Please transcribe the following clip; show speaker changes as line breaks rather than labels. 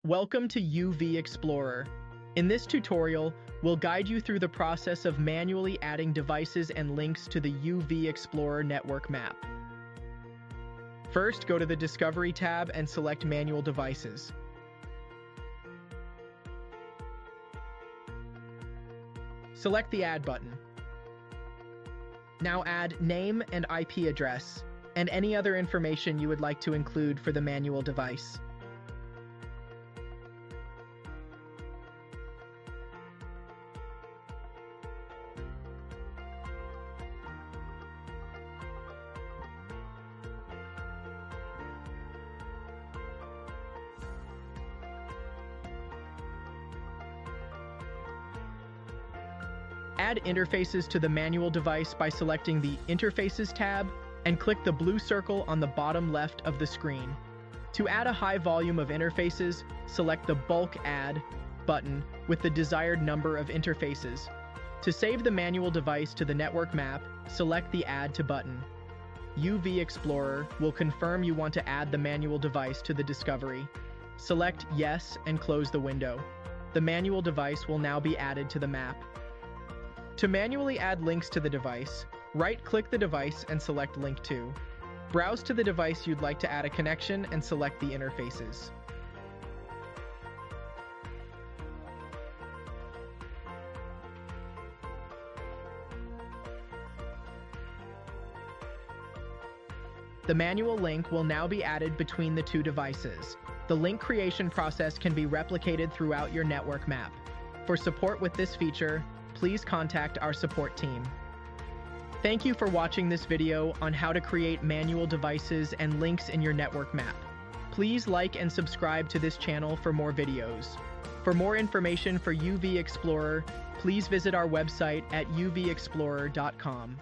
Welcome to UVexplorer. In this tutorial, we'll guide you through the process of manually adding devices and links to the UVexplorer network map. First, go to the Discovery tab and select Manual Devices. Select the Add button. Now add name and IP address, and any other information you would like to include for the manual device. Add interfaces to the manual device by selecting the Interfaces tab and click the blue circle on the bottom left of the screen. To add a high volume of interfaces, select the Bulk Add button with the desired number of interfaces. To save the manual device to the network map, select the Add to button. UVexplorer will confirm you want to add the manual device to the Discovery. Select Yes and close the window. The manual device will now be added to the map. To manually add links to the device, right-click the device and select Link to. Browse to the device you'd like to add a connection and select the interfaces. The manual link will now be added between the two devices. The link creation process can be replicated throughout your network map. For support with this feature, please contact our support team. Thank you for watching this video on how to create manual devices and links in your network map. Please like and subscribe to this channel for more videos. For more information for UVexplorer, please visit our website at uvexplorer.com.